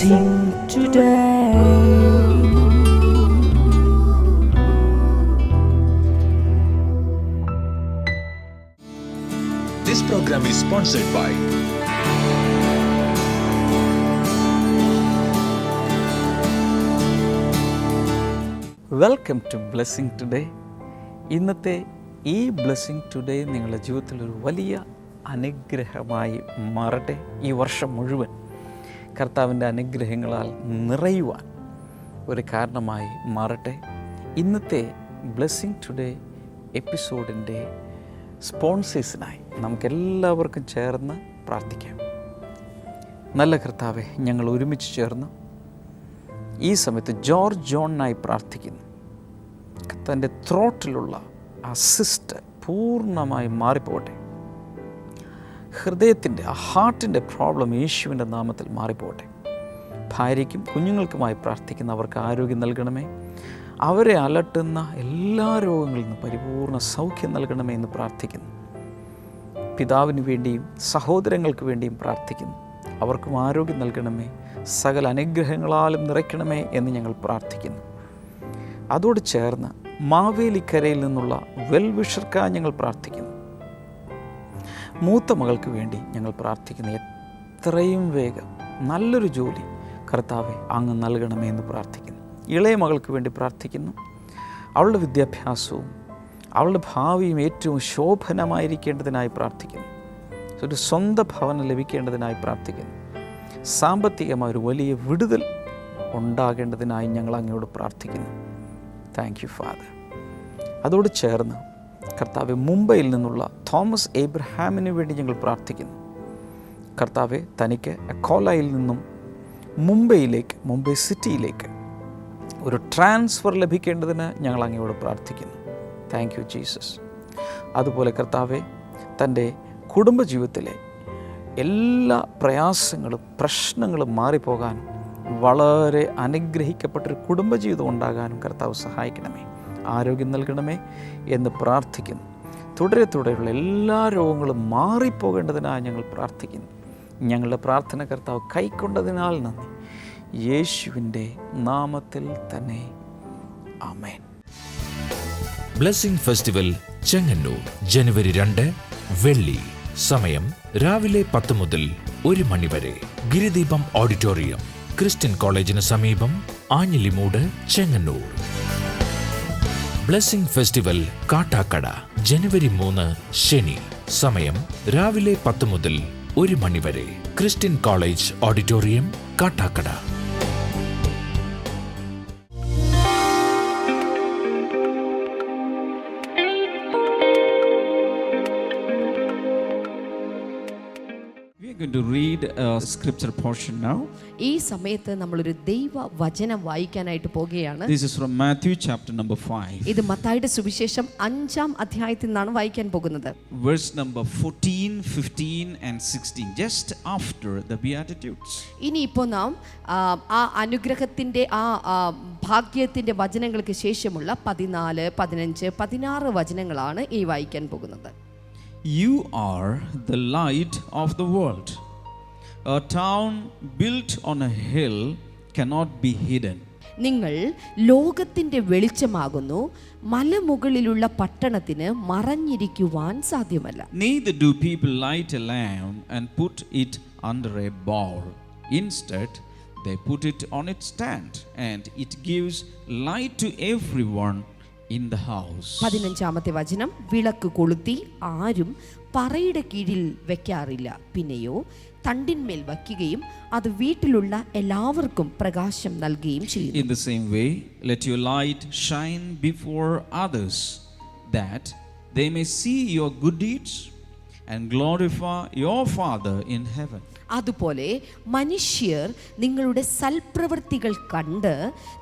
blessing today. This program is sponsored by welcome to blessing today. ഇന്നത്തെ ഈ blessing today നിങ്ങളുടെ ജീവിതത്തിലൊരു വലിയ അനുഗ്രഹമായി മാറട്ടെ. ഈ വർഷം മുഴുവൻ കർത്താവിൻ്റെ അനുഗ്രഹങ്ങളാൽ നിറയുവാൻ ഒരു കാരണമായി മാറട്ടെ. ഇന്നത്തെ ബ്ലെസ്സിങ് ടുഡേ എപ്പിസോഡിൻ്റെ സ്പോൺസേഴ്സിനായി നമുക്കെല്ലാവർക്കും ചേർന്ന് പ്രാർത്ഥിക്കാം. നല്ല കർത്താവെ, ഞങ്ങൾ ഒരുമിച്ച് ചേർന്ന് ഈ സമയത്ത് ജോർജ് ജോണിനായി പ്രാർത്ഥിക്കുന്നു. തൻ്റെ ത്രോട്ടിലുള്ള ആ സിസ്റ്റ് പൂർണ്ണമായി മാറിപ്പോകട്ടെ. ഹൃദയത്തിൻ്റെ ആ ഹാർട്ടിൻ്റെ പ്രോബ്ലം യേശുവിൻ്റെ നാമത്തിൽ മാറിപ്പോകട്ടെ. ഭാര്യയ്ക്കും കുഞ്ഞുങ്ങൾക്കുമായി പ്രാർത്ഥിക്കുന്ന അവർക്ക് ആരോഗ്യം നൽകണമേ. അവരെ അലട്ടുന്ന എല്ലാ രോഗങ്ങളിൽ നിന്നും പരിപൂർണ്ണ സൗഖ്യം നൽകണമേ എന്ന് പ്രാർത്ഥിക്കുന്നു. പിതാവിന് വേണ്ടിയും സഹോദരങ്ങൾക്ക് വേണ്ടിയും പ്രാർത്ഥിക്കുന്നു. അവർക്കും ആരോഗ്യം നൽകണമേ, സകല അനുഗ്രഹങ്ങളാലും നിറയ്ക്കണമേ എന്ന് ഞങ്ങൾ പ്രാർത്ഥിക്കുന്നു. അതോട് ചേർന്ന് മാവേലിക്കരയിൽ നിന്നുള്ള വെൽവിഷർക്കായി ഞങ്ങൾ പ്രാർത്ഥിക്കുന്നു. മൂത്ത മകൾക്ക് വേണ്ടി ഞങ്ങൾ പ്രാർത്ഥിക്കുന്നു. എത്രയും വേഗം നല്ലൊരു ജോലി കർത്താവെ അങ്ങ് നൽകണമേ എന്ന് പ്രാർത്ഥിക്കുന്നു. ഇളയ മകൾക്ക് വേണ്ടി പ്രാർത്ഥിക്കുന്നു. അവളുടെ വിദ്യാഭ്യാസവും അവളുടെ ഭാവിയും ഏറ്റവും ശോഭനമായിരിക്കേണ്ടതിനായി പ്രാർത്ഥിക്കുന്നു. ഒരു സ്വന്തം ഭവനം ലഭിക്കേണ്ടതിനായി പ്രാർത്ഥിക്കുന്നു. സാമ്പത്തികമായ ഒരു വലിയ വിടുതൽ ഉണ്ടാകേണ്ടതിനായി ഞങ്ങൾ അങ്ങയോട് പ്രാർത്ഥിക്കുന്നു. Thank you father. അതോട് ചേർന്ന് കർത്താവെ, മുംബൈയിൽ നിന്നുള്ള തോമസ് എബ്രഹാമിന് വേണ്ടി ഞങ്ങൾ പ്രാർത്ഥിക്കുന്നു. കർത്താവെ, തനിക്ക് അക്കോലയിൽ നിന്നും മുംബൈ സിറ്റിയിലേക്ക് ഒരു ട്രാൻസ്ഫർ ലഭിക്കേണ്ടതിന് ഞങ്ങൾ അങ്ങയോട് പ്രാർത്ഥിക്കുന്നു. Thank you Jesus. അതുപോലെ കർത്താവെ, തൻ്റെ കുടുംബജീവിതത്തിലെ എല്ലാ പ്രയാസങ്ങളും പ്രശ്നങ്ങളും മാറിപ്പോകാനും വളരെ അനുഗ്രഹിക്കപ്പെട്ടൊരു കുടുംബജീവിതം ഉണ്ടാകാനും കർത്താവ് സഹായിക്കണമേ, ആരോഗ്യം നൽകണമേ എന്ന് പ്രാർത്ഥിക്കുന്നു. തുടരെയുള്ള എല്ലാ രോഗങ്ങളും മാറിപ്പോകേണ്ടതിനായി ഞങ്ങൾ പ്രാർത്ഥിക്കുന്നു. ഞങ്ങളുടെ പ്രാർത്ഥന കർത്താവ് കൈക്കൊണ്ടതിനാൽ നന്ദി. യേശുവിൻ്റെ നാമത്തിൽ തന്നെ ആമേൻ. ബ്ലെസ്സിംഗ് ഫെസ്റ്റിവൽ ചെങ്ങന്നൂർ ജനുവരി 2 വെള്ളി. സമയം രാവിലെ 10 മുതൽ 1 മണി വരെ. ഗിരിദീപം ഓഡിറ്റോറിയം, ക്രിസ്ത്യൻ കോളേജിന് സമീപം, ആഞ്ഞിലിമൂട്, ചെങ്ങന്നൂർ. ബ്ലെസ്സിംഗ് ഫെസ്റ്റിവൽ കാട്ടാക്കട ജനുവരി 3 ശനി. സമയം രാവിലെ 10 മുതൽ 1 മണി വരെ. Christian college auditorium, Kattakada. To read a scripture portion now. ഈ സമയത്ത് നമ്മളൊരു ദൈവ വചനം വായിക്കാനായിട്ട് പോകുകയാണ്. This is from Matthew chapter number 5. ഇത് മത്തായിയുടെ സുവിശേഷം 5-ാം അധ്യായത്തിൽ നിന്നാണ് വായിക്കാൻ പോകുന്നത്. Verse number 14, 15 and 16, just after the beatitudes. ഇനിയിപ്പോൾ നാം ആ അനുഗ്രഹത്തിന്റെ ആ ഭാഗ്യത്തിന്റെ വചനങ്ങൾക്ക് ശേഷമുള്ള 14, 15, 16 വചനങ്ങളാണ് ഈ വായിക്കാൻ പോകുന്നത്. You are the light of the world. A town built on a hill cannot be hidden. നിങ്ങൾ ലോകത്തിന്റെ വെളിച്ചമാകുന്നു. മലമുകളിലുള്ള പട്ടണത്തിന് മറഞ്ഞിരിക്കുവാൻ സാധ്യമല്ല. Neither do people light a lamp and put it under a bowl. Instead, they put it on its stand, and it gives light to everyone in the house. 15-ാമത്തെ വചനം, വിളക്ക് കൊളുത്തി ആരും പറയുടെ കീഴിൽ വെക്കാറില്ല, പിന്നെയോ തണ്ടിന്മേൽ വയ്ക്കുകയും അത് വീട്ടിലുള്ള എല്ലാവർക്കും പ്രകാശം നൽകുകയും ചെയ്യുന്നു. In the same way, let your light shine before others, that they may see your good deeds and glorify your Father in heaven. അതുപോലെ മനുഷ്യർ നിങ്ങളുടെ സൽപ്രവൃത്തികൾ കണ്ട്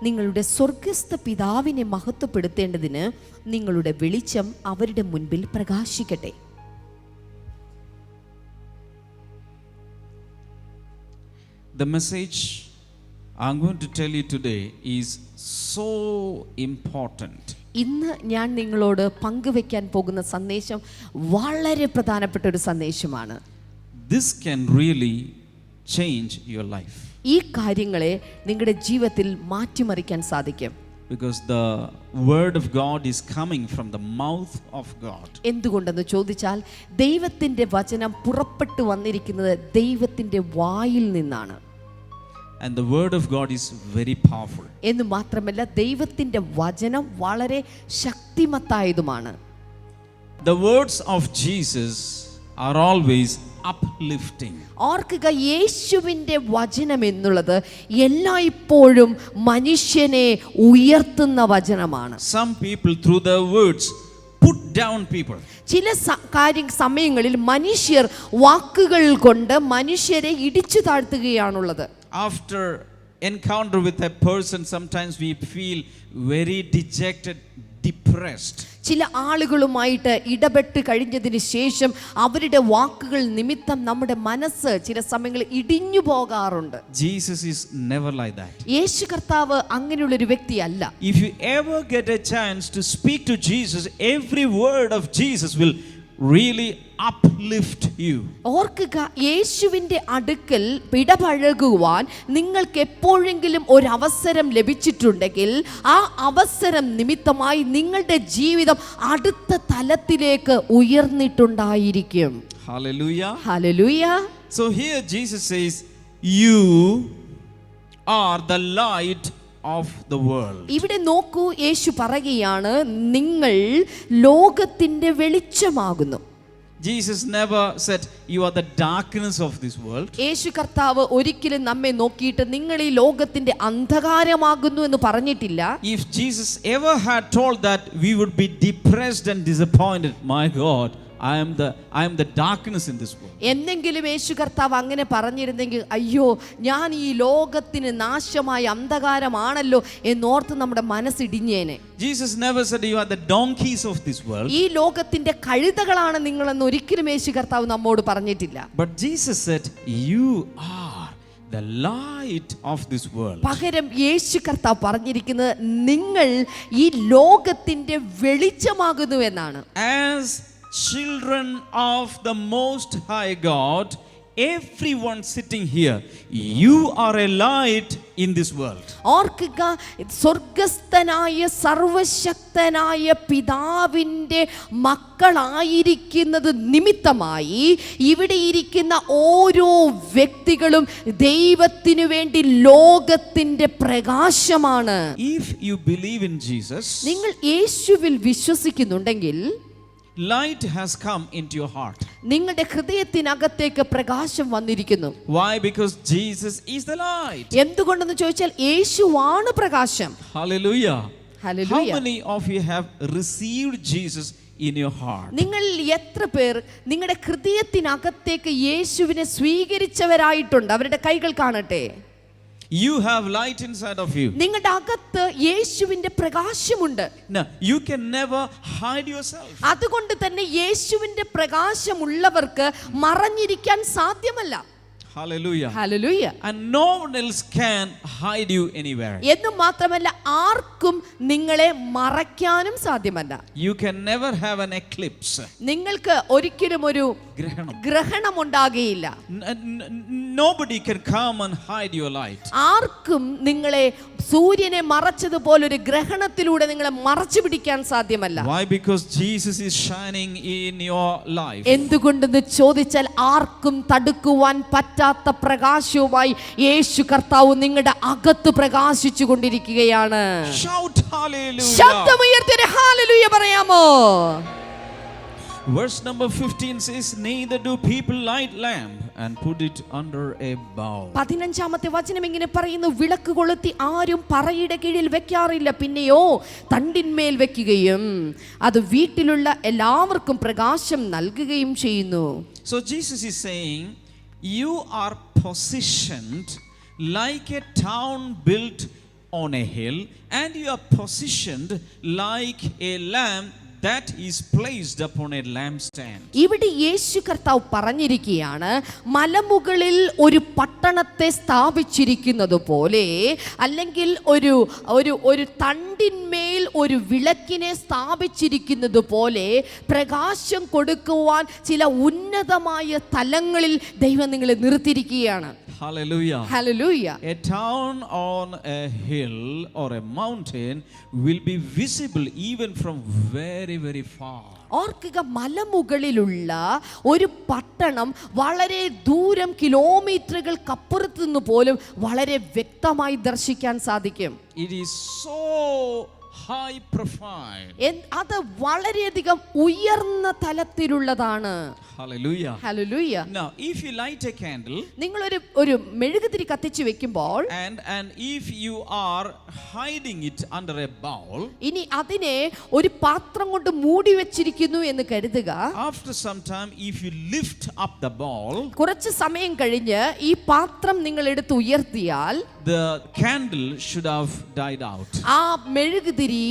നിങ്ങളുടെ സ്വർഗസ്ഥ പിതാവിനെ മഹത്വപ്പെടുത്തേണ്ടതിന് നിങ്ങളുടെ വെളിച്ചം അവരുടെ മുൻപിൽ പ്രകാശിക്കട്ടെ. The message I'm going to tell you today is so important. ഇന്ന് ഞാൻ നിങ്ങളോട് പങ്കുവെക്കാൻ പോകുന്ന സന്ദേശം വളരെ പ്രധാനപ്പെട്ട ഒരു സന്ദേശമാണ്. This can really change your life. ഈ കാര്യങ്ങളെ നിങ്ങളുടെ ജീവിതത്തിൽ മാറ്റിമറിക്കാൻ സാധിക്കും. Because the word of God is coming from the mouth of God. എന്തുകൊണ്ടെന്ന് ചോദിച്ചാൽ ദൈവത്തിൻ്റെ വചനം പുറപ്പെട്ടു വന്നിരിക്കുന്നത് ദൈവത്തിൻ്റെ വായിൽ നിന്നാണ്. And the word of God is very powerful. എന്ന് മാത്രമല്ല ദൈവത്തിൻ്റെ വചനം വളരെ ശക്തിമത്തായതുമാണ്. The words of Jesus are always uplifting. ഓർക്കുക, യേശുവിൻ്റെ വചനം എന്നുള്ളത് എല്ലായ്പ്പോഴും മനുഷ്യനെ ഉയർത്തുന്ന വചനമാണ്. Some people through their words put down people. ചില സമയങ്ങളിൽ മനുഷ്യർ വാക്കുകൾ കൊണ്ട് മനുഷ്യരെ ഇടിച്ചു താഴ്ത്തുകയാണുള്ളത്. After encounter with a person, sometimes we feel very dejected, depressed. ചില ആളുകളുമായിട്ട് ഇടപെട്ട് കഴിഞ്ഞതിന് ശേഷം അവരുടെ വാക്കുകൾ നിമിത്തം നമ്മുടെ മനസ്സ് ചില സമയങ്ങളിൽ ഇടിഞ്ഞു പോകാറുണ്ട്. Jesus is never like that. യേശു കർത്താവ് അങ്ങനെയുള്ളൊരു വ്യക്തിയല്ല. If you ever get a chance to speak to Jesus, every word of Jesus will really uplift you. ഓർക്കുക, യേശുവിൻ്റെ അടുക്കൽ ഇടപഴകുവാൻ നിങ്ങൾക്ക് എപ്പോഴെങ്കിലും ഒരു അവസരം ലഭിച്ചിട്ടുണ്ടെങ്കിൽ ആ അവസരം നിമിത്തമായി നിങ്ങളുടെ ജീവിതം അടുത്ത തലത്തിലേക്ക് ഉയർന്നിട്ടുണ്ടായിരിക്കും. Hallelujah. Hallelujah. So here Jesus says, you are the light of the world. ഇവിടെ നോക്കൂ, യേശു പറയുകയാണ്, നിങ്ങൾ ലോകത്തിന്റെ വെളിച്ചമാകുന്നു. Jesus never said you are the darkness of this world. യേശു കർത്താവ് ഒരിക്കലും നമ്മെ നോക്കിയിട്ട് നിങ്ങൾ ഈ ലോകത്തിന്റെ അന്ധകാരമാകുന്നു എന്ന് പറഞ്ഞിട്ടില്ല. If Jesus ever had told that, we would be depressed and disappointed. My God, I am the darkness in this world. എന്നെങ്കിലും യേശു കർത്താവ് അങ്ങനെ പറഞ്ഞിരുന്നെങ്കിൽ, അയ്യോ ഞാൻ ഈ ലോകത്തിന് നാശമായ അന്ധകാരമാണല്ലോ എന്നോർത്ത് നമ്മുടെ മനസ്സിടിഞ്ഞേനെ. Jesus never said you are the donkeys of this world. ഈ ലോകത്തിന്റെ കഴുതകളാണ് നിങ്ങളെന്ന് ഒരിക്കലും യേശു കർത്താവ് നമ്മോട് പറഞ്ഞിട്ടില്ല. But Jesus said you are the light of this world. പകരം യേശു കർത്താവ് പറഞ്ഞിരിക്കുന്നത് നിങ്ങൾ ഈ ലോകത്തിന്റെ വെളിച്ചമാകുന്നു എന്നാണ്. As children of the Most High God, everyone sitting here, you are a light in this world. ഓർക്കുക, സ്വർഗസ്ഥനായ സർവശക്തനായ പിതാവിൻ്റെ മക്കളായിരിക്കുന്നത് നിമിത്തമായി ഇവിടെ ഇരിക്കുന്ന ഓരോ വ്യക്തികളും ദൈവത്തിനു വേണ്ടി ലോകത്തിൻ്റെ പ്രകാശമാണ്. If you believe in Jesus, നിങ്ങൾ യേശുവിൽ വിശ്വസിക്കുന്നുണ്ടെങ്കിൽ light has come into your heart. നിങ്ങളുടെ ഹൃദയത്തിനകത്തേക്ക് പ്രകാശം വന്നിരിക്കുന്നു. Why? Because Jesus is the light. എന്തുകൊണ്ടെന്ന് ചോദിച്ചാൽ യേശുവാണ് പ്രകാശം. Hallelujah. Hallelujah. How many of you have received Jesus in your heart? നിങ്ങൾ എത്ര പേർ നിങ്ങളുടെ ഹൃദയത്തിനകത്തേക്ക് യേശുവിനെ സ്വീകരിച്ചവരായിട്ടുണ്ട്? അവരുടെ കൈകൾ കാണട്ടെ. You have light inside of you. നിങ്ങളുടെ അകത്ത് യേശുവിന്റെ പ്രകാശമുണ്ട്. Now, you can never hide yourself. അതുകൊണ്ട് തന്നെ യേശുവിന്റെ പ്രകാശമുള്ളവർക്ക് മറഞ്ഞിരിക്കാൻ സാധ്യമല്ല. Hallelujah. Hallelujah. And no one else can hide you anywhere. എന്ന് മാത്രമല്ല ആർക്കും നിങ്ങളെ മറയ്ക്കാനും സാധ്യമല്ല. You can never have an eclipse. നിങ്ങൾക്ക് ഒരിക്കലും ഒരു ഗ്രഹണം ഉണ്ടാകുകയില്ല. Nobody can come and hide your light. ആർക്കും നിങ്ങളെ സൂര്യനെ മറച്ചതുപോലെ ഒരു ഗ്രഹണത്തിലൂടെ നിങ്ങളെ മറച്ചു പിടിക്കാൻ സാധ്യമല്ല. Why? Because Jesus is shining in your life. എന്തുകൊണ്ടെന്ന് ചോദിച്ചാൽ ആർക്കും തടുക്കുവാൻ പറ്റാത്ത പ്രകാശവുമായി യേശു കർത്താവ് നിങ്ങളുടെ അകത്ത് പ്രകാശിച്ചു കൊണ്ടിരിക്കുകയാണ്. Shout hallelujah. ശബ്ദമുയർത്തി ഹല്ലേലൂയ പറയാമോ? Verse number 15 says, neither do people light lamp and put it under a bowl. 15-ാമത്തെ വചനം ഇങ്ങനെ പറയുന്നു, വിളക്ക് കൊളുത്തി ആരും പറയുടെ കീഴിൽ വെക്കാറില്ല, പിന്നെയോ തണ്ടിന്മേൽ വെക്കുകയും അത് വീട്ടിലുള്ള എല്ലാവർക്കും പ്രകാശം നൽകുകയും ചെയ്യുന്നു. So Jesus is saying, you are positioned like a town built on a hill, and you are positioned like a lamp that is placed upon a lampstand. ഇവിടെ യേശു കർത്താവ് പറഞ്ഞിരിക്കുകയാണ്, മലമുകളിൽ ഒരു പട്ടണത്തെ സ്ഥാപിച്ചിരിക്കുന്നത് പോലെ, അല്ലെങ്കിൽ ഒരു തണ്ടിന്മേൽ ഒരു വിളക്കിനെ സ്ഥാപിച്ചിരിക്കുന്നത് പോലെ പ്രകാശം കൊടുക്കുവാൻ ചില ഉന്നതമായ തലങ്ങളിൽ ദൈവം നിങ്ങളെ നിർത്തിയിരിക്കുകയാണ്. Hallelujah. Hallelujah. A town on a hill or a mountain will be visible even from very, very far. ഓർക്കുക, മലമുകളിലുള്ള ഒരു പട്ടണം വളരെ ദൂരം കിലോമീറ്ററുകൾക്കപ്പുറത്തു നിന്ന് പോലും വളരെ വ്യക്തമായി ദർശിക്കാൻ സാധിക്കും. It is so high profile. അത് വളരെയധികം ഉയർന്ന തലത്തിലുള്ളതാണ്. Hallelujah. Hallelujah. Now, if you light a candle നിങ്ങൾ ഒരു മെഴുകുതിരി കത്തിച്ചു വെക്കുമ്പോൾ and if you are hiding it under a bowl, ഇനി അതിനെ ഒരു പാത്രം കൊണ്ട് മൂടി വെച്ചിരിക്കുന്നു എന്ന് കരുതുക. after some time if you lift up the bowl, കുറച്ച് സമയം കഴിഞ്ഞ് ഈ പാത്രം നിങ്ങൾ എടുത്ത് ഉയർത്തിയാൽ the candle should have died out. ആ മെഴുകുതിരി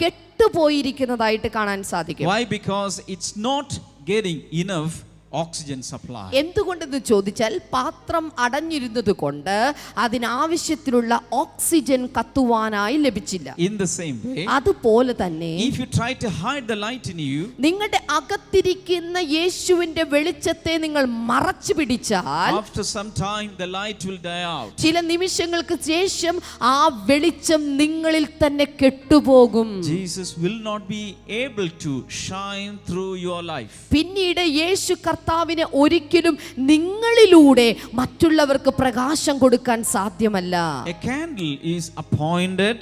കെട്ടുപോയിരിക്കുന്നതായിട്ട് കാണാൻ സാധിക്കും. Why? Because it's not getting enough oxygen supply. എന്തുകൊണ്ടെന്ന് ചോദിച്ചാൽ പാത്രം അടഞ്ഞിരുന്നത് കൊണ്ട് അതിനാവശ്യത്തിലുള്ള ഓക്സിജൻ കത്തുവാനായി ലഭിച്ചില്ല. In the same way, അതുപോലെ തന്നെ if you try to hide the light in you, നിങ്ങളുടെ അകത്തിരിക്കുന്ന യേശുവിന്റെ വെളിച്ചത്തെ നിങ്ങൾ മറച്ചു പിടിച്ചാൽ after some time the light will die out. ചില നിമിഷങ്ങൾക്ക് ശേഷം ആ വെളിച്ചം നിങ്ങളിൽ തന്നെ കെട്ടുപോകും. Jesus will not be able to shine through your life. പിന്നീട് യേശു കർത്താവിനെ ഒരിക്കലും നിങ്ങളിലൂടെ മറ്റുള്ളവർക്ക് പ്രകാശം കൊടുക്കാൻ സാധ്യമല്ല. A candle is appointed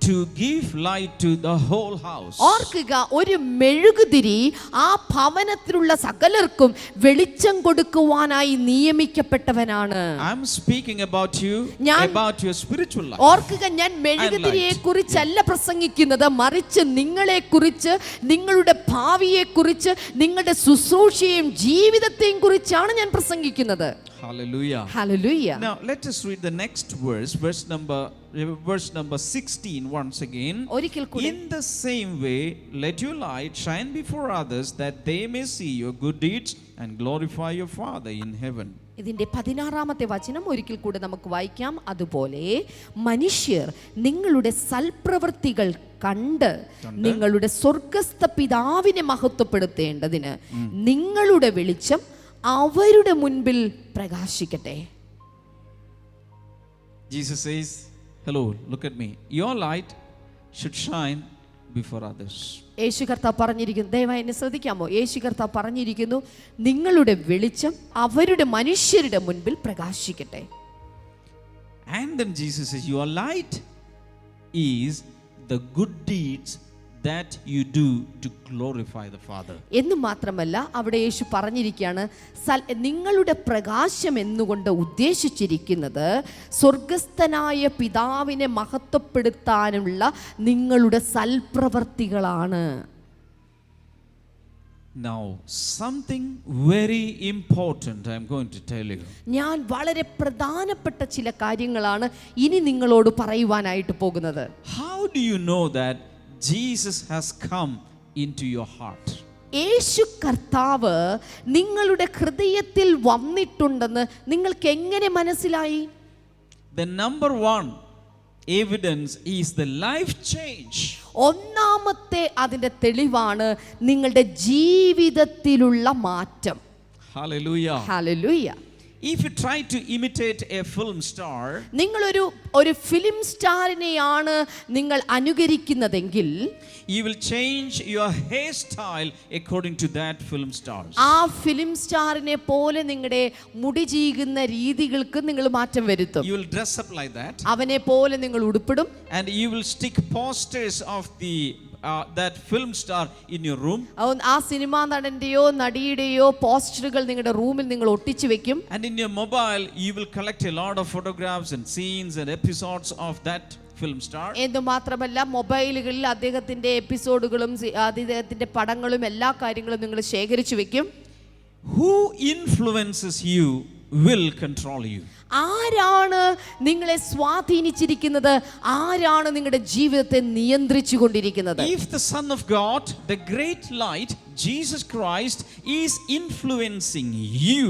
to give light to the whole house. ഓർക്കുക, ഒരു മെഴുകുതിരി ആ ഭവനത്തിലുള്ള സകലർക്കും വെളിച്ചം കൊടുക്കുവാനായി നിയമിക്കപ്പെട്ടവനാണ്. I'm speaking about you, about your spiritual life. ഓർക്കുക, ഞാൻ മെഴുകുതിരിയെ കുറിച്ചല്ല പ്രസംഗിക്കുന്നത്, മറിച്ച് നിങ്ങളെ കുറിച്ച്, നിങ്ങളുടെ ഭാവിയെ കുറിച്ച്, നിങ്ങളുടെ ശുശ്രൂഷയും ജീവിതത്തെയും കുറിച്ചാണ് ഞാൻ പ്രസംഗിക്കുന്നത്. Hallelujah. Hallelujah. Now let us read the next verse number 16 once again. ഒരിക്കൽ കൂടി. In the same way let your light shine before others that they may see your good deeds and glorify your Father in heaven. ഇതിന്റെ 16-ാമത്തെ വചനം ഒരിക്കൽ കൂടെ നമുക്ക് വായിക്കാം. അതുപോലെ മനുഷ്യർ നിങ്ങളുടെ സൽപ്രവൃത്തികൾ കണ്ട് നിങ്ങളുടെ സ്വർഗ്ഗസ്ഥ പിതാവിനെ മഹത്വപ്പെടുത്തേണ്ടതിന് നിങ്ങളുടെ വെളിച്ചം അവരുടെ മുൻപിൽ പ്രകാശിക്കട്ടെ. Jesus says, hello, look at me. Your light should shine before others. യേശു കർത്താവ് പറഞ്ഞിരിക്കുന്നു, ദയവായി എന്നെ ശ്രദ്ധിക്കാമോ? യേശു കർത്താവ് പറഞ്ഞിരിക്കുന്നു, നിങ്ങളുടെ വെളിച്ചം അവരുടെ മനുഷ്യരുടെ മുൻപിൽ പ്രകാശിക്കട്ടെ. And then Jesus says, your light is the good deeds that you do to glorify the Father. എന്ന് മാത്രമല്ല, അവിടെ യേശു പറഞ്ഞിരിക്കുകയാണ്, നിങ്ങളുടെ പ്രകാശം എന്നുകൊണ്ട് ഉദ്ദേശിച്ചിരിക്കുന്നത് സ്വർഗസ്ഥനായ പിതാവിനെ മഹത്വപ്പെടുത്താനുള്ള നിങ്ങളുടെ സൽപ്രവർത്തികളാണ്. Now something very important I am going to tell you. ഞാൻ വളരെ പ്രധാനപ്പെട്ട ചില കാര്യങ്ങളാണ് ഇനി നിങ്ങളോട് പറയുവാനായിട്ട് പോകുന്നത്. How do you know that Jesus has come into your heart? യേശു കർത്താവ് നിങ്ങളുടെ ഹൃദയത്തിൽ വന്നിട്ടുണ്ടെന്ന് നിങ്ങൾക്ക് എങ്ങനെ മനസ്സിലായി? The number one evidence is the life change. ഒന്നാമത്തെ അതിന്റെ തെളിവാണ് നിങ്ങളുടെ ജീവിതത്തിലുള്ള മാറ്റം. Hallelujah. Hallelujah. If you try to imitate a film star, നിങ്ങളൊരു ഫിലിം സ്റ്റാറിനെയാണ് നിങ്ങൾ അനുകരിക്കുന്നതെങ്കിൽ you will change your hairstyle according to that film star. ആ ഫിലിം സ്റ്റാറിനെ പോലെ നിങ്ങളുടെ മുടി ചീകുന്ന രീതികൾക്ക് നിങ്ങൾ മാറ്റം വരുത്തും. You will dress up like that. അവനെ പോലെ നിങ്ങൾ ഉടുപ്പിടും. And you will stick posters of that film star in your room. ആ സിനിമാ നടന്റെയോ നടിയുടെയോ പോസ്റ്ററുകൾ നിങ്ങളുടെ റൂമിൽ നിങ്ങൾ ഒട്ടിച്ചു വെക്കും. And in your mobile you will collect a lot of photographs and scenes and episodes of that film star. എന്ന് മാത്രമല്ല, മൊബൈലുകളിൽ അദ്ദേഹത്തിന്റെ എപ്പിസോഡുകളും അദ്ദേഹത്തിന്റെ പടങ്ങളും എല്ലാ കാര്യങ്ങളും നിങ്ങൾ ശേഖരിച്ചു വെക്കും. Who influences you will control you. ആരാണ് നിങ്ങളെ സ്വാധീനിച്ചിരിക്കുന്നത്? ആരാണ് നിങ്ങളുടെ ജീവിതത്തെ നിയന്ത്രിച്ചു കൊണ്ടിരിക്കുന്നത്? If the Son of God, the great light, Jesus Christ, is influencing you,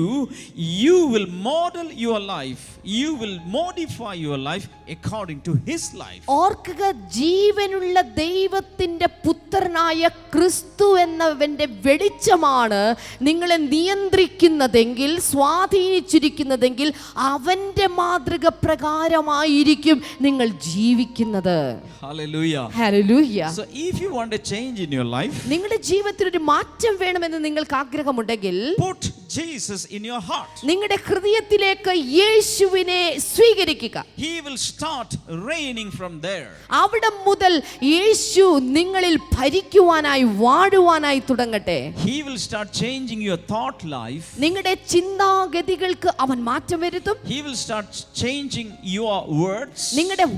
you will model your life. You will modify your life according to His life. ഓർക്കുക, ജീവനുള്ള ദൈവത്തിന്റെ പുത്രനായ ക്രിസ്തു എന്നവന്റെ വെളിച്ചമാണ് നിങ്ങളെ നിയന്ത്രിക്കുന്നതെങ്കിൽ, സ്വാധീനിച്ചിരിക്കുന്നതെങ്കിൽ, അവന്റെ മാതൃക പ്രകാരമായിരിക്കും നിങ്ങൾ ജീവിക്കുന്നത്. Hallelujah. Hallelujah. So if you want a change in your life, നിങ്ങളുടെ ജീവിതത്തിൽ ഒരു മാറ്റം വേണമെന്ന് നിങ്ങൾക്ക് ആഗ്രഹമുണ്ടെങ്കിൽ, put Jesus in your heart. നിങ്ങളുടെ ഹൃദയത്തിലേക്ക് യേശുവിനെ സ്വീകരിക്കുക. He will start reigning from there. അവിടെ മുതൽ യേശു നിങ്ങളിൽ ഭരിക്കുവാനായി, വാഴുവാനായി തുടങ്ങട്ടെ. He will start changing your thought life. നിങ്ങളുടെ ചിന്താഗതികൾക്ക് അവൻ മാറ്റം വരുത്തും. He will start changing your words. നിങ്ങളുടെ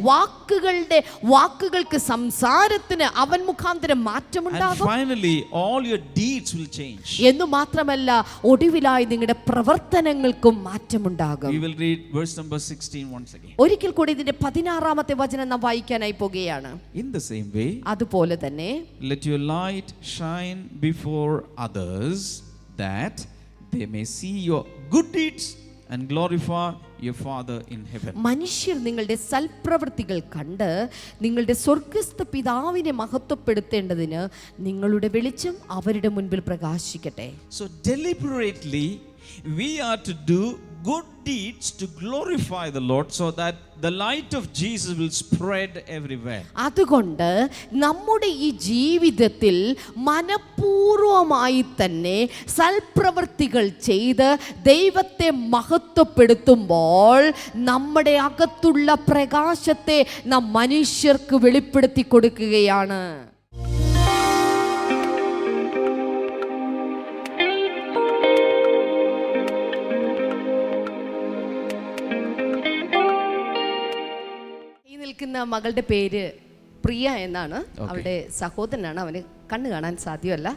വാക്കുകൾക്ക്, സംസാരത്തിന് അവൻ മുഖാന്തരം മാറ്റമുണ്ടാകും. And finally all your deeds will change. എന്ന് മാത്രമല്ല, ഒടുവിലായി നിങ്ങളുടെ പ്രവർത്തനങ്ങൾക്കും മാറ്റമുണ്ടാകും. We will read verse number 16 once again. ഒരിക്കൽ കൂടി ഇതിന്റെ 16-ാമത്തെ വചനം നാം വായിക്കാനായി പോകുകയാണ്. In the same way, അതുപോലെ തന്നെ, let your light shine before others, that they may see your good deeds and glorify your Father in heaven. മനുഷ്യർ നിങ്ങളുടെ സൽപ്രവൃത്തികൾ കണ്ട് നിങ്ങളുടെ സ്വർഗ്ഗസ്ഥ പിതാവിനെ മഹത്വപ്പെടുത്തേണ്ടതിന് നിങ്ങളുടെ വെളിച്ചം അവരുടെ മുൻപിൽ പ്രകാശിക്കട്ടെ. So deliberately we are to do good deeds to glorify the Lord, so that the light of Jesus will spread everywhere. അതുകൊണ്ട് നമ്മുടെ ഈ ജീവിതത്തിൽ മനഃപൂർവമായി തന്നെ സൽപ്രവൃത്തികൾ ചെയ്ത് ദൈവത്തെ മഹത്വപ്പെടുത്തുമ്പോൾ നമ്മുടെ അകത്തുള്ള പ്രകാശത്തെ നാം മനുഷ്യർക്ക് വെളിപ്പെടുത്തി കൊടുക്കുകയാണ്. നിൽക്കുന്ന മകളുടെ പേര് പ്രിയ എന്നാണ്. അവളുടെ സഹോദരനാണ്. അവന് കണ്ണ് കാണാൻ സാധ്യമല്ല.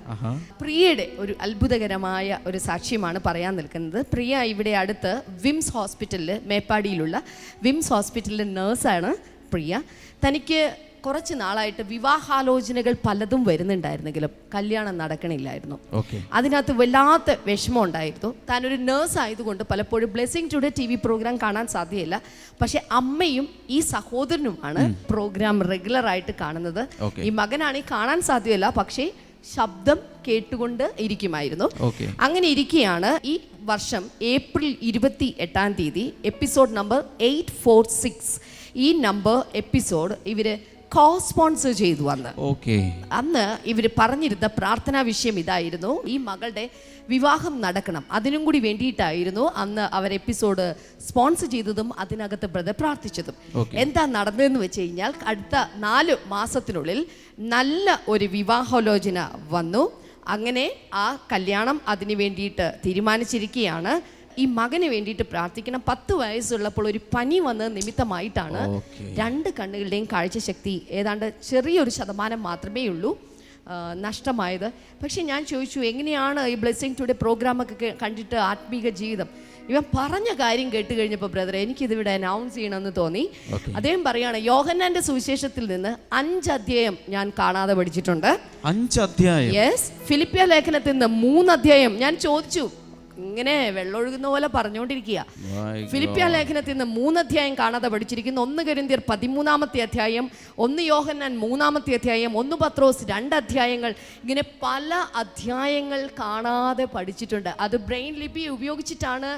പ്രിയയുടെ ഒരു അത്ഭുതകരമായ ഒരു സാക്ഷ്യമാണ് പറയാൻ നിൽക്കുന്നത്. പ്രിയ ഇവിടെ അടുത്ത് വിംസ് ഹോസ്പിറ്റലിൽ, മേപ്പാടിയിലുള്ള വിംസ് ഹോസ്പിറ്റലിലെ നേഴ്സാണ് പ്രിയ. തനിക്ക് കുറച്ച് നാളായിട്ട് വിവാഹാലോചനകൾ പലതും വരുന്നുണ്ടായിരുന്നെങ്കിലും കല്യാണം നടക്കണില്ലായിരുന്നു. അതിനകത്ത് വല്ലാത്ത വിഷമം ഉണ്ടായിരുന്നു. താനൊരു നേഴ്സ് ആയതുകൊണ്ട് പലപ്പോഴും ബ്ലെസ്സിംഗ് ടുഡേ TV പ്രോഗ്രാം കാണാൻ സാധ്യമല്ല. പക്ഷെ അമ്മയും ഈ സഹോദരനുമാണ് പ്രോഗ്രാം റെഗുലർ ആയിട്ട് കാണുന്നത്. ഈ മകനാണെങ്കിൽ കാണാൻ സാധ്യമല്ല, പക്ഷേ ശബ്ദം കേട്ടുകൊണ്ട് ഇരിക്കുമായിരുന്നു. അങ്ങനെ ഇരിക്കുകയാണ് ഈ വർഷം ഏപ്രിൽ 28-ാം തീയതി എപ്പിസോഡ് നമ്പർ 846 ഈ നമ്പർ എപ്പിസോഡ് ഇവര് കോ-സ്പോൺസർ ചെയ്തു. അന്ന് ഇവർ പറഞ്ഞിരുന്ന പ്രാർത്ഥനാ വിഷയം ഇതായിരുന്നു: ഈ മകളുടെ വിവാഹം നടക്കണം. അതിനും കൂടി വേണ്ടിയിട്ടായിരുന്നു അന്ന് അവർ എപ്പിസോഡ് സ്പോൺസർ ചെയ്തതും അതിനകത്ത് ബ്രദർ പ്രാർത്ഥിച്ചതും. എന്താ നടന്നതെന്ന് വെച്ച് കഴിഞ്ഞാൽ, അടുത്ത 4 മാസത്തിനുള്ളിൽ നല്ല ഒരു വിവാഹാലോചന വന്നു. അങ്ങനെ ആ കല്യാണം അതിന് വേണ്ടിയിട്ട് തീരുമാനിച്ചിരിക്കുകയാണ്. ഈ മകന് വേണ്ടിയിട്ട് പ്രാർത്ഥിക്കണം. 10 വയസ്സുള്ളപ്പോൾ ഒരു പനി വന്ന നിമിത്തമായിട്ടാണ് 2 കണ്ണുകളുടെയും കാഴ്ചശക്തി ഏതാണ്ട് ചെറിയൊരു ശതമാനം മാത്രമേ ഉള്ളൂ നഷ്ടമായത്. പക്ഷെ ഞാൻ ചോദിച്ചു, എങ്ങനെയാണ് ഈ ബ്ലെസ്സിംഗ് ടുഡേ പ്രോഗ്രാമൊക്കെ കണ്ടിട്ട് ആത്മീക ജീവിതം? ഇവൻ പറഞ്ഞ കാര്യം കേട്ട് കഴിഞ്ഞപ്പോൾ ബ്രദറെ എനിക്കിതിവിടെ അനൗൺസ് ചെയ്യണമെന്ന് തോന്നി. അദ്ദേഹം പറയാണ്, യോഹന്നാന്റെ സുവിശേഷത്തിൽ നിന്ന് 5 അധ്യായം ഞാൻ കാണാതെ പഠിച്ചിട്ടുണ്ട്. 5 അധ്യായം? യെസ്. ഫിലിപ്പിയ ലേഖനത്തിൽ നിന്ന് 3 അധ്യായം. ഞാൻ ചോദിച്ചു, ഇങ്ങനെ വെള്ളമൊഴുകുന്ന പോലെ പറഞ്ഞുകൊണ്ടിരിക്കുക. ഫിലിപ്പിയ ലേഖനത്തിൽ നിന്ന് 3 അധ്യായം കാണാതെ പഠിച്ചിരിക്കുന്നു. 1 കൊരിന്ത്യർ 13-ാമത്തെ അധ്യായം, 1 യോഹന്നാൻ 3-ാമത്തെ അധ്യായം, 1 പത്രോസ് 2 അധ്യായങ്ങൾ, ഇങ്ങനെ പല അധ്യായങ്ങൾ കാണാതെ പഠിച്ചിട്ടുണ്ട്. അത് ബ്രെയിൻ ലിപി ഉപയോഗിച്ചിട്ടാണ്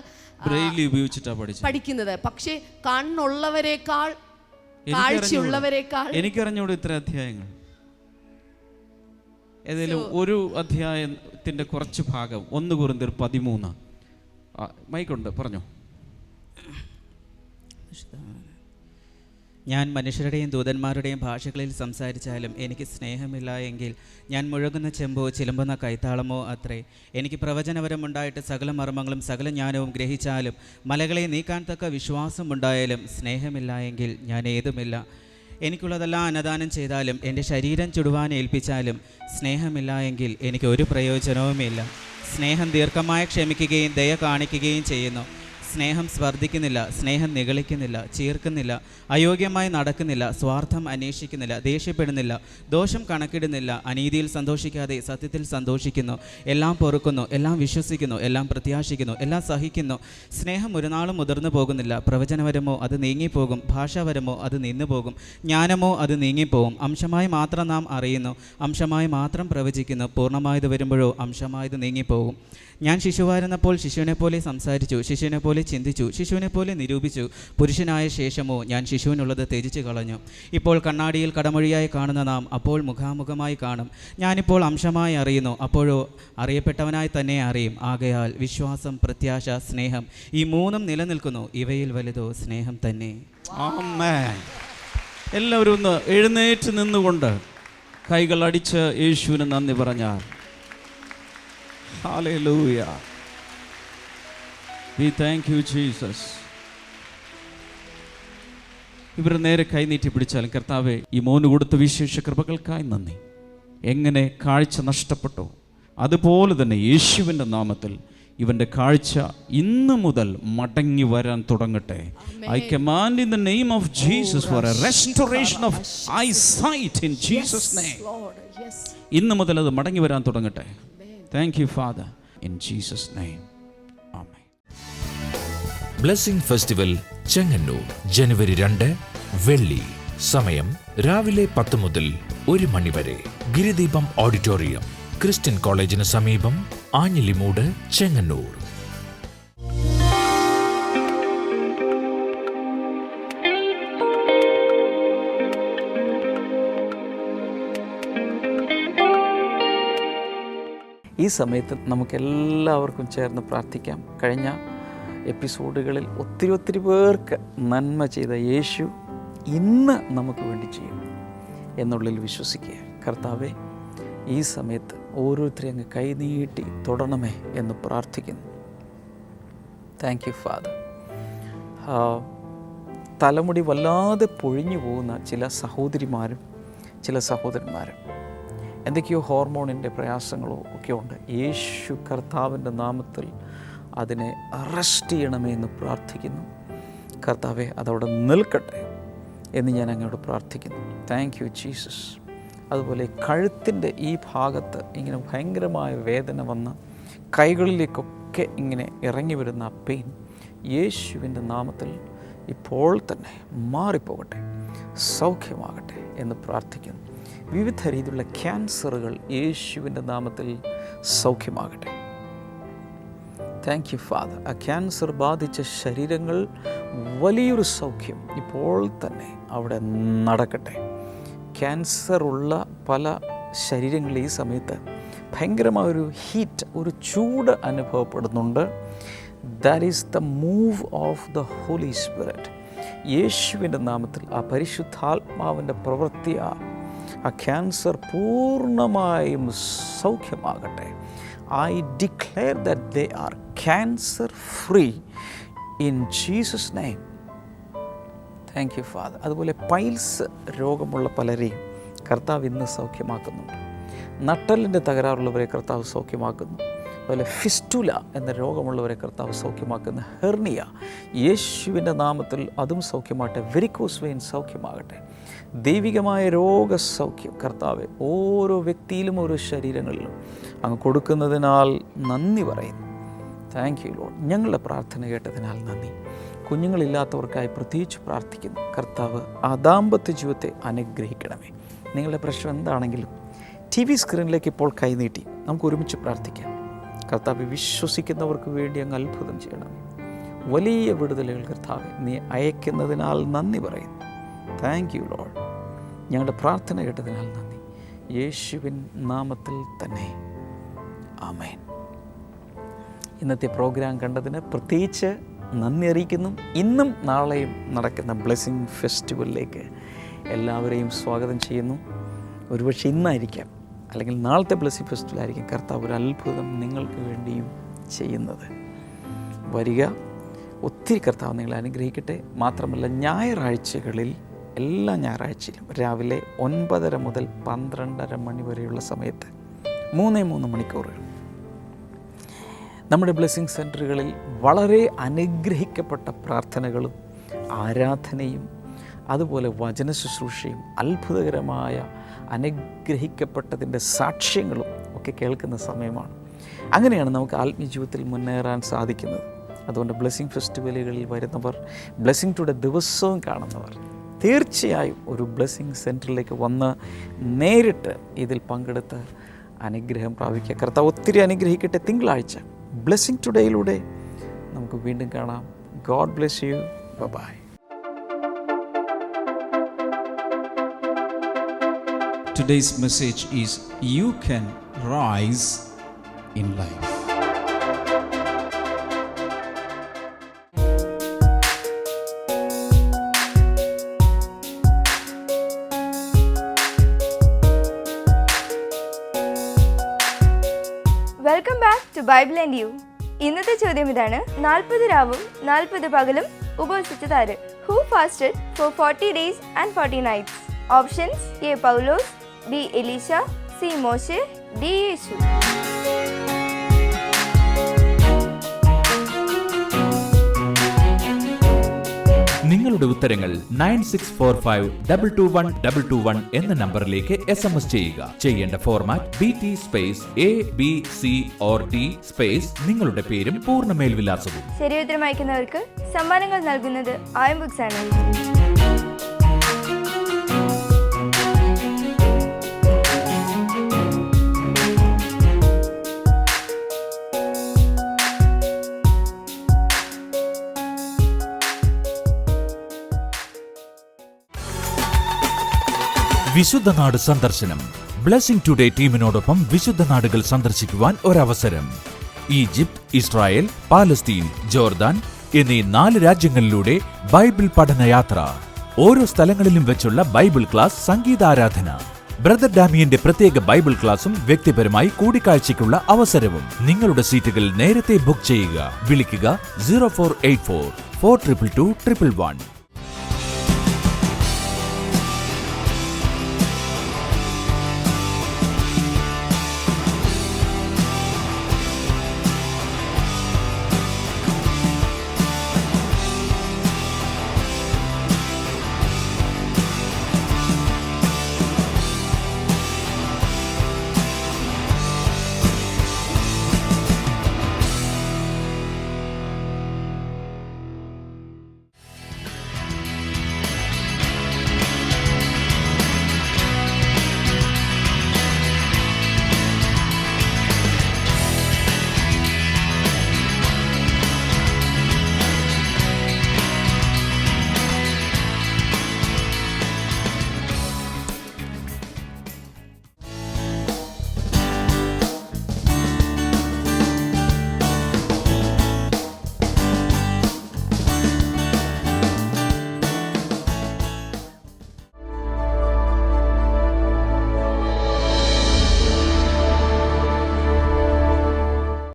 പഠിക്കുന്നത്. പക്ഷേ കണ്ണുള്ളവരെക്കാൾ, കാഴ്ചയുള്ളവരെക്കാൾ എനിക്കറിഞ്ഞൂടെ ഇത്ര അധ്യായങ്ങൾ. ഏതെങ്കിലും ഒരു അധ്യായത്തിന്റെ കുറച്ച് ഭാഗം 1 കൊരിന്ത്യർ 13. മൈക്കുണ്ട്, പറഞ്ഞോ. ഞാൻ മനുഷ്യരുടെയും ദൂതന്മാരുടെയും ഭാഷകളിൽ സംസാരിച്ചാലും എനിക്ക് സ്നേഹമില്ല എങ്കിൽ ഞാൻ മുഴങ്ങുന്ന ചെമ്പോ ചിലമ്പുന്ന കൈത്താളമോ അത്രേ. എനിക്ക് പ്രവചനപരമുണ്ടായിട്ട് സകല മർമ്മങ്ങളും സകല ജ്ഞാനവും ഗ്രഹിച്ചാലും മലകളെ നീക്കാൻ തക്ക വിശ്വാസമുണ്ടായാലും സ്നേഹമില്ല എങ്കിൽ ഞാൻ ഏതുമില്ല. എനിക്കുള്ളതെല്ലാം അന്നദാനം ചെയ്താലും എൻ്റെ ശരീരം ചുടുവാൻ ഏൽപ്പിച്ചാലും സ്നേഹമില്ല എങ്കിൽ എനിക്ക് ഒരു പ്രയോജനവുമില്ല. സ്നേഹം ദീർഘമായി ക്ഷമിക്കുകയും ദയ കാണിക്കുകയും ചെയ്യുന്നു. സ്നേഹം സ്വർദ്ധിക്കുന്നില്ല, സ്നേഹം നിഗളിക്കുന്നില്ല, ചീർക്കുന്നില്ല, അയോഗ്യമായി നടക്കുന്നില്ല, സ്വാർത്ഥം അന്വേഷിക്കുന്നില്ല, ദേഷ്യപ്പെടുന്നില്ല, ദോഷം കണക്കിടുന്നില്ല, അനീതിയിൽ സന്തോഷിക്കാതെ സത്യത്തിൽ സന്തോഷിക്കുന്നു, എല്ലാം പൊറുക്കുന്നു, എല്ലാം വിശ്വസിക്കുന്നു, എല്ലാം പ്രത്യാശിക്കുന്നു, എല്ലാം സഹിക്കുന്നു. സ്നേഹം ഒരു നാളും മുതിർന്നു പോകുന്നില്ല. പ്രവചനപരമോ അത് നീങ്ങിപ്പോകും, ഭാഷാപരമോ അത് നിന്നുപോകും, ജ്ഞാനമോ അത് നീങ്ങിപ്പോകും. അംശമായി മാത്രം നാം അറിയുന്നു, അംശമായി മാത്രം പ്രവചിക്കുന്നു, പൂർണ്ണമായത് വരുമ്പോഴോ അംശമായത് നീങ്ങിപ്പോകും. ഞാൻ ശിശുവായിരുന്നപ്പോൾ ശിശുവിനെ പോലെ സംസാരിച്ചു, ശിശുവിനെ പോലെ ചിന്തിച്ചു, ശിശുവിനെ പോലെ നിരൂപിച്ചു. പുരുഷനായ ശേഷമോ ഞാൻ ശിശുവിനുള്ളത് ത്യജിച്ചു കളഞ്ഞു. ഇപ്പോൾ കണ്ണാടിയിൽ കടമൊഴിയായി കാണുന്ന നാം അപ്പോൾ മുഖാമുഖമായി കാണും. ഞാനിപ്പോൾ അംശമായി അറിയുന്നു, അപ്പോഴോ അറിയപ്പെട്ടവനായി തന്നെ അറിയും. ആകയാൽ വിശ്വാസം, പ്രത്യാശ, സ്നേഹം ഈ മൂന്നും നിലനിൽക്കുന്നു. ഇവയിൽ വലുതോ സ്നേഹം തന്നെ. ആമേൻ. എല്ലാവരും ഒന്ന് എഴുന്നേറ്റ് നിന്നുകൊണ്ട് കൈകൾ അടിച്ച് യേശുവിന് നന്ദി പറഞ്ഞാൽ. Hallelujah. We thank you Jesus. ഇവർ നേരെ കൈനീട്ടി പിടിച്ചാലും കർത്താവെ, ഈ മോന് കൊടുത്ത വിശേഷ കൃപകൾക്കായി നന്ദി. എങ്ങനെ കാഴ്ച നഷ്ടപ്പെട്ടോ അതുപോലെ തന്നെ യേശുവിൻ്റെ നാമത്തിൽ ഇവൻ്റെ കാഴ്ച ഇന്ന് മുതൽ മടങ്ങി വരാൻ തുടങ്ങട്ടെ. I command in the name of Jesus for a restoration of eyesight in Jesus' name. ഇന്ന് മുതൽ അത് മടങ്ങി വരാൻ തുടങ്ങട്ടെ. Thank you Father in Jesus' name. Amen. Blessing festival Chengannur ജനുവരി 2 വെള്ളി. സമയം രാവിലെ 10 മുതൽ 1 മണി വരെ. ഗിരിദീപം ഓഡിറ്റോറിയം, ക്രിസ്ത്യൻ കോളേജിന് സമീപം, ആഞ്ഞിലിമൂട്, ചെങ്ങന്നൂർ. ഈ സമയത്ത് നമുക്കെല്ലാവർക്കും ചേർന്ന് പ്രാർത്ഥിക്കാം. കഴിഞ്ഞ എപ്പിസോഡുകളിൽ ഒത്തിരി പേർക്ക് നന്മ ചെയ്ത യേശു ഇന്ന് നമുക്ക് വേണ്ടി ചെയ്യും എന്നുള്ളിൽ വിശ്വസിക്കുക. കർത്താവെ, ഈ സമയത്ത് ഓരോരുത്തരെയും അങ്ങ് കൈനീട്ടി തൊടണമേ എന്ന് പ്രാർത്ഥിക്കുന്നു. Thank you father. തലമുടി വല്ലാതെ പൊഴിഞ്ഞു പോകുന്ന ചില സഹോദരിമാരും ചില സഹോദരന്മാരും, എന്തൊക്കെയോ ഹോർമോണിൻ്റെ പ്രയാസങ്ങളോ ഒക്കെ ഉണ്ട്. യേശു കർത്താവിൻ്റെ നാമത്തിൽ അതിനെ അറസ്റ്റ് ചെയ്യണമേ എന്ന് പ്രാർത്ഥിക്കുന്നു. കർത്താവെ, അതവിടെ നിൽക്കട്ടെ എന്ന് ഞാൻ അങ്ങോട്ട് പ്രാർത്ഥിക്കുന്നു. Thank you Jesus. അതുപോലെ കഴുത്തിൻ്റെ ഈ ഭാഗത്ത് ഇങ്ങനെ ഭയങ്കരമായ വേദന വന്ന് കൈകളിലേക്കൊക്കെ ഇങ്ങനെ ഇറങ്ങി വരുന്ന പെയിൻ യേശുവിൻ്റെ നാമത്തിൽ ഇപ്പോൾ തന്നെ മാറിപ്പോകട്ടെ, സൗഖ്യമാകട്ടെ എന്ന് പ്രാർത്ഥിക്കുന്നു. വിവിധ രീതിയിലുള്ള ക്യാൻസറുകൾ യേശുവിൻ്റെ നാമത്തിൽ സൗഖ്യമാകട്ടെ. Thank you father. ആ ക്യാൻസർ ബാധിച്ച ശരീരങ്ങൾ വലിയൊരു സൗഖ്യം ഇപ്പോൾ തന്നെ അവിടെ നടക്കട്ടെ. ക്യാൻസർ ഉള്ള പല ശരീരങ്ങളിൽ ഈ സമയത്ത് ഭയങ്കരമായൊരു ഹീറ്റ്, ഒരു ചൂട് അനുഭവപ്പെടുന്നുണ്ട്. That is the move of the holy spirit. യേശുവിൻ്റെ നാമത്തിൽ ആ പരിശുദ്ധാത്മാവിൻ്റെ പ്രവൃത്തിയാൽ ആ ക്യാൻസർ പൂർണ്ണമായും സൗഖ്യമാകട്ടെ. I declare that they are cancer free in Jesus name. Thank you father. അതുപോലെ പൈൽസ് രോഗമുള്ള പലരെയും കർത്താവ് ഇന്ന് സൗഖ്യമാക്കുന്നുണ്ട്. നട്ടലിൻ്റെ തകരാറുള്ളവരെ കർത്താവ് സൗഖ്യമാക്കുന്നു. അതുപോലെ ഫിസ്റ്റുല എന്ന രോഗമുള്ളവരെ കർത്താവ് സൗഖ്യമാക്കുന്ന ഹെർണിയ യേശുവിൻ്റെ നാമത്തിൽ അതും സൗഖ്യമാകട്ടെ. വെരിക്കോസ് വെയിൻ സൗഖ്യമാകട്ടെ. ദൈവികമായ രോഗസൗഖ്യം കർത്താവെ ഓരോ വ്യക്തിയിലും ഓരോ ശരീരങ്ങളിലും അങ്ങ് കൊടുക്കുന്നതിനാൽ നന്ദി പറയുന്നു. Thank you Lord. ഞങ്ങളുടെ പ്രാർത്ഥന കേട്ടതിനാൽ നന്ദി. കുഞ്ഞുങ്ങളില്ലാത്തവർക്കായി പ്രത്യേകിച്ച് പ്രാർത്ഥിക്കുന്നു. കർത്താവ് ആ ദാമ്പത്യ ജീവിതത്തെ അനുഗ്രഹിക്കണമേ. നിങ്ങളുടെ പ്രശ്നം എന്താണെങ്കിലും TV സ്ക്രീനിലേക്ക് ഇപ്പോൾ കൈനീട്ടി നമുക്ക് ഒരുമിച്ച് പ്രാർത്ഥിക്കാം. കർത്താവ് വിശ്വസിക്കുന്നവർക്ക് വേണ്ടി അങ്ങ് അത്ഭുതം ചെയ്യണമേ. വലിയ വിടുതലുകൾ കർത്താവ് നീ അയക്കുന്നതിനാൽ നന്ദി പറയുന്നു. Thank you Lord. ഞങ്ങളുടെ പ്രാർത്ഥന കേട്ടതിനാൽ നന്ദി. യേശുവിൻ നാമത്തിൽ തന്നെ ആമേൻ. ഇന്നത്തെ പ്രോഗ്രാം കണ്ടതിന് പ്രത്യേകിച്ച് നന്ദി അറിയിക്കുന്നു. ഇന്നും നാളെയും നടക്കുന്ന ബ്ലെസ്സിംഗ് ഫെസ്റ്റിവലിലേക്ക് എല്ലാവരെയും സ്വാഗതം ചെയ്യുന്നു. ഒരുപക്ഷെ ഇന്നായിരിക്കാം അല്ലെങ്കിൽ നാളത്തെ ബ്ലെസ്സിംഗ് ഫെസ്റ്റിവലായിരിക്കും കർത്താവ് ഒരു അത്ഭുതം നിങ്ങൾക്ക് വേണ്ടിയും ചെയ്യുന്നത്. വരിക. ഒത്തിരി കർത്താവ് നിങ്ങളെ അനുഗ്രഹിക്കട്ടെ. മാത്രമല്ല ഞായറാഴ്ചകളിൽ എല്ലാ ഞായറാഴ്ചയിലും രാവിലെ 9:30 മുതൽ 12:30 മണി വരെയുള്ള സമയത്ത് 3 മണിക്കൂറുകൾ നമ്മുടെ ബ്ലെസ്സിങ് സെൻറ്ററുകളിൽ വളരെ അനുഗ്രഹിക്കപ്പെട്ട പ്രാർത്ഥനകളും ആരാധനയും അതുപോലെ വചന ശുശ്രൂഷയും അത്ഭുതകരമായ അനുഗ്രഹിക്കപ്പെട്ടതിൻ്റെ സാക്ഷ്യങ്ങളും ഒക്കെ കേൾക്കുന്ന സമയമാണ്. അങ്ങനെയാണ് നമുക്ക് ആത്മീയ ജീവിതത്തിൽ മുന്നേറാൻ സാധിക്കുന്നത്. അതുകൊണ്ട് ബ്ലെസ്സിങ് ഫെസ്റ്റിവലുകളിൽ വരുന്നവർ, ബ്ലെസ്സിങ് ടുഡേ ദിവസവും കാണുന്നവർ തീർച്ചയായും ഒരു ബ്ലെസ്സിങ് സെൻറ്ററിലേക്ക് വന്ന് നേരിട്ട് ഇതിൽ പങ്കെടുത്ത് അനുഗ്രഹം പ്രാപിക്കുക. കർത്താവ് ഒത്തിരി അനുഗ്രഹിക്കട്ടെ. തിങ്കളാഴ്ച ബ്ലെസ്സിങ് ടുഡേയിലൂടെ നമുക്ക് വീണ്ടും കാണാം. God bless you. Bye. Today's message is you can rise in life. Welcome back to Bible and you. ഇന്നത്തെ ചോദ്യം ഇതാണ്: 40 രാവും 40 പകലും ഉപവസിച്ചതാര്? Who fasted for 40 days and 40 nights? Options: A Paulose, B Eleesha, C Moshe, D Yeshu. നിങ്ങളുടെ ഉത്തരങ്ങൾ 9645221221 എന്ന നമ്പറിലേക്ക് SMS ചെയ്യുക. ചെയ്യേണ്ട format BT space ABCORD space നിങ്ങളുടെ പേരും പൂർണ്ണ മേൽവിലാസവും. ശരിയുത്തരം അയക്കുന്നവർക്ക് സമ്മാനങ്ങൾ നൽകുന്നത് ആയം ബുക്സ് ആണ്. വിശുദ്ധ നാട് സന്ദർശനം. ബ്ലെസ്സിങ് ടുഡേ ടീമിനോടൊപ്പം വിശുദ്ധ നാടുകൾ സന്ദർശിക്കുവാൻ ഒരവസരം. ഈജിപ്ത്, ഇസ്രായേൽ, പാലസ്തീൻ, ജോർദാൻ എന്നീ 4 രാജ്യങ്ങളിലൂടെ ബൈബിൾ പഠനയാത്ര. ഓരോ സ്ഥലങ്ങളിലും വെച്ചുള്ള ബൈബിൾ ക്ലാസ്, സംഗീതാരാധന, ബ്രദർ ഡാമിയന്റെ പ്രത്യേക ബൈബിൾ ക്ലാസും വ്യക്തിപരമായി കൂടിക്കാഴ്ചയ്ക്കുള്ള അവസരവും. നിങ്ങളുടെ സീറ്റുകൾ നേരത്തെ ബുക്ക് ചെയ്യുക. വിളിക്കുക 0484 422 111.